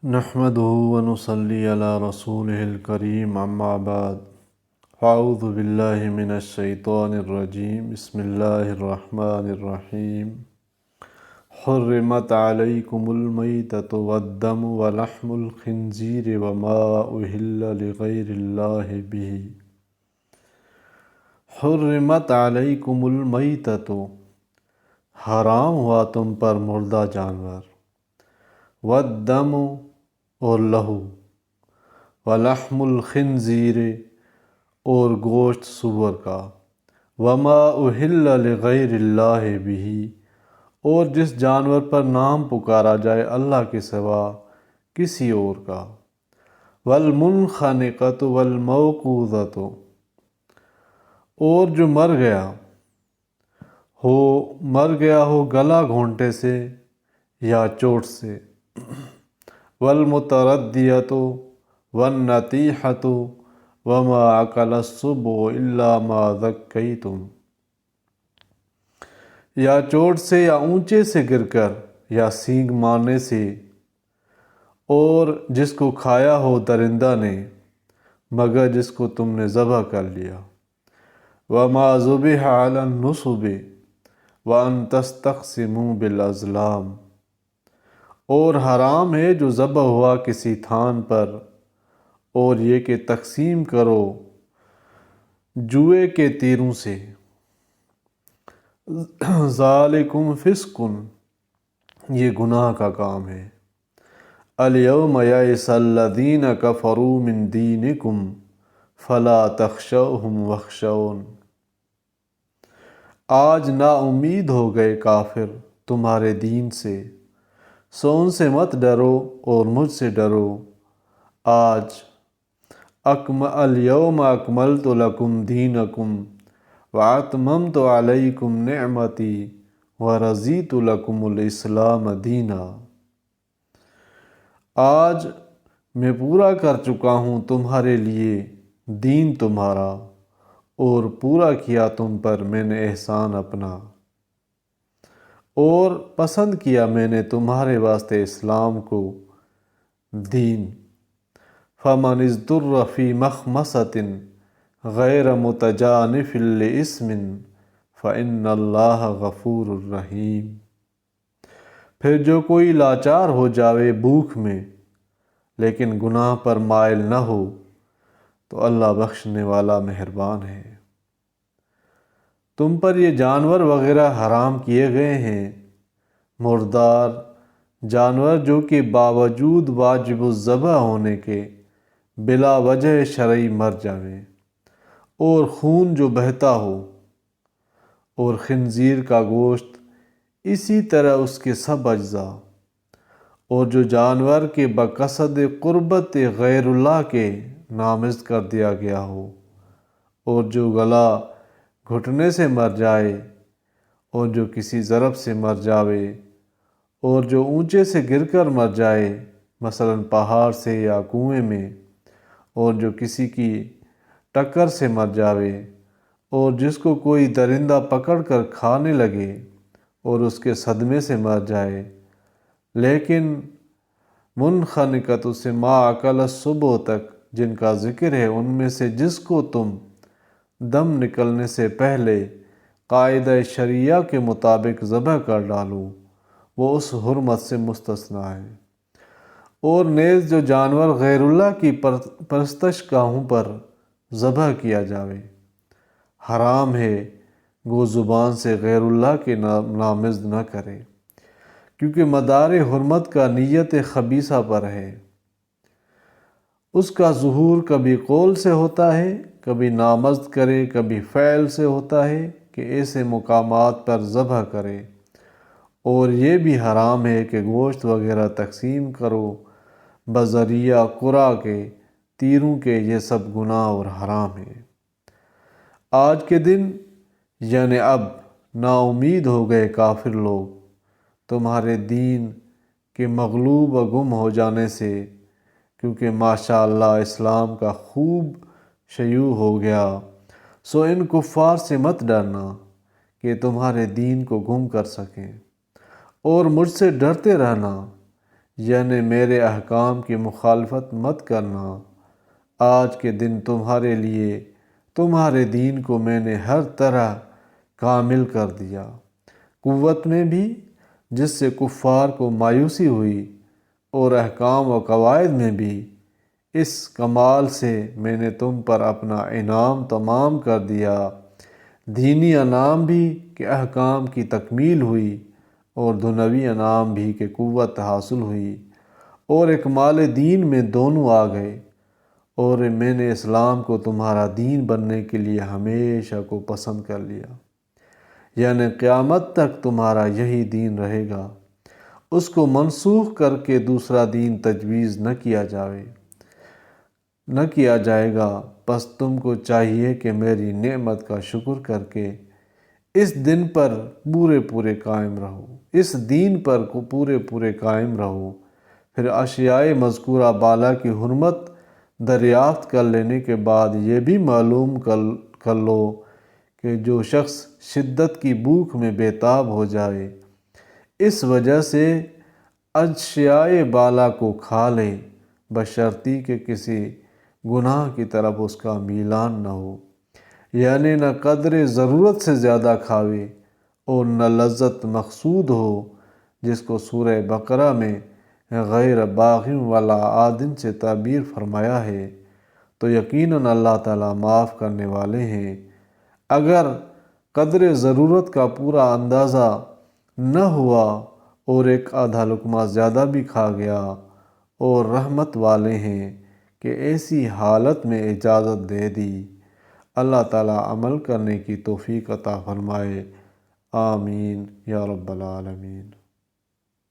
نحمده ونصلي على رسوله الكريم اما بعد اعوذ باللہ من الشیطان الرجیم بسم اللہ الرحمن الرحیم حرمت علیکم المیتۃ والدم ولحم الخنزیر وما اہل لغیر اللہ بہ۔ حرمت علیکم المیتۃ، حرام ہوا تم پر مردہ جانور، والدم اور لہو، ولحم الخنزیر اور گوشت سور کا، وما اہل لغیر اللہ بہ اور جس جانور پر نام پکارا جائے اللہ کے سوا کسی اور کا، والمنخنقۃ والموقوذۃ اور جو مر گیا ہو گلا گھونٹے سے یا چوٹ سے، والمتردیۃ والنطیحۃ وما اکل السبع الا ما ذکیتم، یا چوٹ سے یا اونچے سے گر کر یا سینگ مارنے سے، اور جس کو کھایا ہو درندہ نے مگر جس کو تم نے ذبح کر لیا، وما ذبح علی النصب وان تستقسموا بالازلام اور حرام ہے جو ذبح ہوا کسی تھان پر اور یہ کہ تقسیم کرو جوئے کے تیروں سے، ذالکم فسق یہ گناہ کا کام ہے، الیوم یئس الذین کفروا من دینکم فلا تخشوہم واخشون، آج نا امید ہو گئے کافر تمہارے دین سے، سو ان سے مت ڈرو اور مجھ سے ڈرو۔ آج الیوم اکملت لکم دینکم واتممت علیکم نعمتی ورضیت لکم الاسلام دینا، آج میں پورا کر چکا ہوں تمہارے لیے دین تمہارا اور پورا کیا تم پر میں نے احسان اپنا، اور پسند کیا میں نے تمہارے واسطے اسلام کو دین۔ فمن اضطر فی مخمصۃ غیر متجانف لإثم فإن اللہ غفور رحیم، پھر جو کوئی لاچار ہو جاوے بھوک میں لیکن گناہ پر مائل نہ ہو تو اللہ بخشنے والا مہربان ہے۔ تم پر یہ جانور وغیرہ حرام کیے گئے ہیں، مردار جانور جو کہ باوجود واجب الذبح ہونے کے بلا وجہ شرعی مر جاویں، اور خون جو بہتا ہو، اور خنزیر کا گوشت اسی طرح اس کے سب اجزاء، اور جو جانور کے بقصد قربت غیر اللہ کے نامزد کر دیا گیا ہو، اور جو گلا گھٹنے سے مر جائے، اور جو کسی ضرب سے مر جاوے، اور جو اونچے سے گر کر مر جائے مثلا پہاڑ سے یا کنویں میں، اور جو کسی کی ٹکر سے مر جاوے، اور جس کو کوئی درندہ پکڑ کر کھانے لگے اور اس کے صدمے سے مر جائے، لیکن منخنقۃ سے ما اکل السبع تک جن کا ذکر ہے ان میں سے جس کو تم دم نکلنے سے پہلے قاعدہ شریعہ کے مطابق ذبح کر ڈالو وہ اس حرمت سے مستثنیٰ ہے، اور نیز جو جانور غیر اللہ کی پرستش گاہوں پر ذبح کیا جاوے حرام ہے گو زبان سے غیر اللہ کے نامزد نہ کرے، کیونکہ مدار حرمت کا نیت خبیثہ پر ہے، اس کا ظہور کبھی قول سے ہوتا ہے، کبھی نامزد کرے، کبھی فعل سے ہوتا ہے کہ ایسے مقامات پر ذبح کرے، اور یہ بھی حرام ہے کہ گوشت وغیرہ تقسیم کرو بذریعہ قرع کے تیروں کے، یہ سب گناہ اور حرام ہے۔ آج کے دن یعنی اب نا امید ہو گئے کافر لوگ تمہارے دین کے مغلوب و گم ہو جانے سے، کیونکہ ماشاء اللہ اسلام کا خوب شیوع ہو گیا، سو ان کفار سے مت ڈرنا کہ تمہارے دین کو گم کر سکیں، اور مجھ سے ڈرتے رہنا یعنی میرے احکام کی مخالفت مت کرنا۔ آج کے دن تمہارے لیے تمہارے دین کو میں نے ہر طرح کامل کر دیا، قوت میں بھی جس سے کفار کو مایوسی ہوئی، اور احکام و قواعد میں بھی اس کمال سے میں نے تم پر اپنا انعام تمام کر دیا۔ دینی انعام بھی کہ احکام کی تکمیل ہوئی، اور دنیوی انعام بھی کہ قوت حاصل ہوئی، اور اکمال دین میں دونوں آ گئے۔ اور میں نے اسلام کو تمہارا دین بننے کے لیے ہمیشہ کو پسند کر لیا، یعنی قیامت تک تمہارا یہی دین رہے گا، اس کو منسوخ کر کے دوسرا دین تجویز نہ کیا جائے گا۔ بس تم کو چاہیے کہ میری نعمت کا شکر کر کے اس دن پر پورے قائم رہو، اس دین پر پورے قائم رہو۔ پھر اشیاء مذکورہ بالا کی حرمت دریافت کر لینے کے بعد یہ بھی معلوم کر لو کہ جو شخص شدت کی بھوک میں بےتاب ہو جائے، اس وجہ سے اشیاء بالا کو کھا لے، بشرطی کہ کسی گناہ کی طرف اس کا میلان نہ ہو، یعنی نہ قدر ضرورت سے زیادہ کھاوے اور نہ لذت مقصود ہو، جس کو سورہ بقرہ میں غیر باغ ولا عادٍ سے تعبیر فرمایا ہے، تو یقیناً اللہ تعالیٰ معاف کرنے والے ہیں۔ اگر قدر ضرورت کا پورا اندازہ نہ ہوا اور ایک آدھا لقمہ زیادہ بھی کھا گیا، اور رحمت والے ہیں کہ ایسی حالت میں اجازت دے دی۔ اللہ تعالیٰ عمل کرنے کی توفیق عطا فرمائے، آمین یا رب العالمین۔